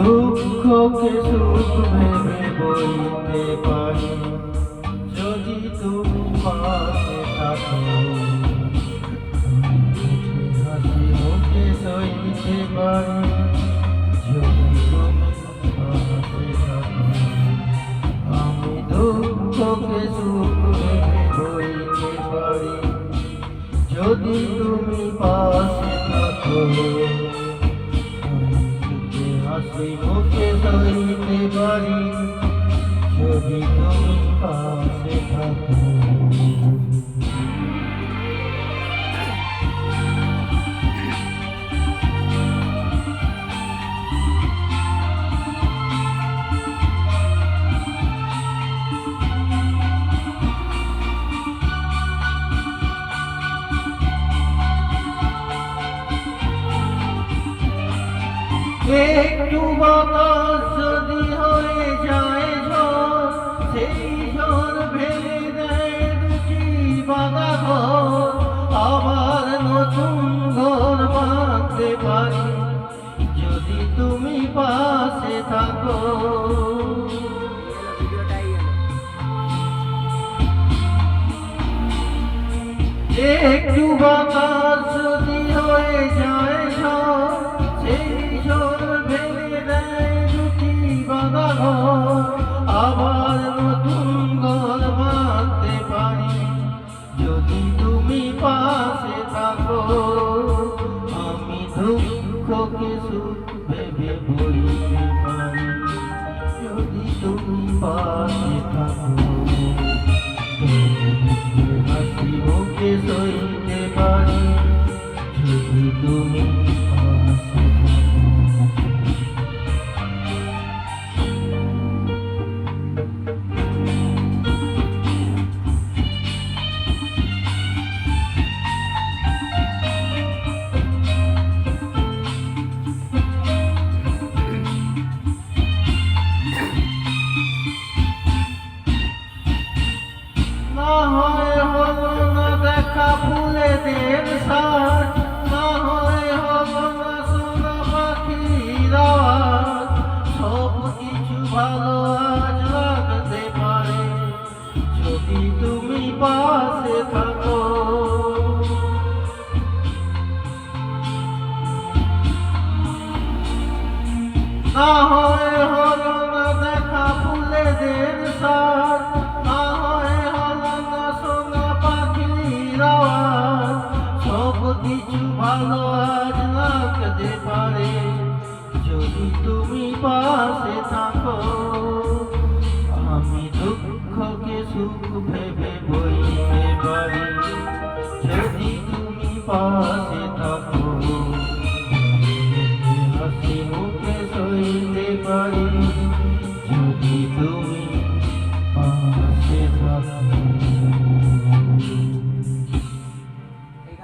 দুঃখকে সুখ ভেবে বইতে পারি যদি তুমি পাশে থাকো। হাসি মুখে সইতে পারি যদি তুমি পাশে থাকো। আমি দুঃখকে সুখ ভেবে বইতে পারি যদি তুমি পাশে থাকো। হাসি মুখে সইতে পারি যদি তুমি পাশে থাকো। একটু বাতাস যদি হয়ে যায় ঝড়, সেই ঝড় ভেঙে দেয় দুটি বাঁধা ঘর। আবার নতুন ঘর বাঁধতে পারি যদি তুমি পাশে থাকো। একটু বাতাস যদি হয়ে যায় ঝড়, সেই ঝড় ভেঙে দেয় দুটি বাঁধা ঘর। আবার নতুন ঘর বাঁধতে পারি যদি তুমি পাশে থাকো। আমি দুঃখকে সুখ ভেবে বইতে পারি যদি তুমি পাশে থাকো। হাসি মুখে সইতে পারি যদি তুমি পাশে থাকো। না হয় হলো না দেখা ফুলেদের সাজ, না হয় হলো না শোনা পাখির আওয়াজ। সব কিছু ভালো আজ লাগতে পারে যদি তুমি পাশে থাকো। না হয় হলো না দেখা ফুলেদের সাজ, না হয় হলো না শোনা পাখির আওয়াজ। সব কিছু ভালো আজ লাগতে পারে যদি তুমি পাশে থাকো। আমি দুঃখকে সুখ ভেবে বইতে পারি যদি তুমি পাশে থাকো। হাসি মুখে সইতে পারি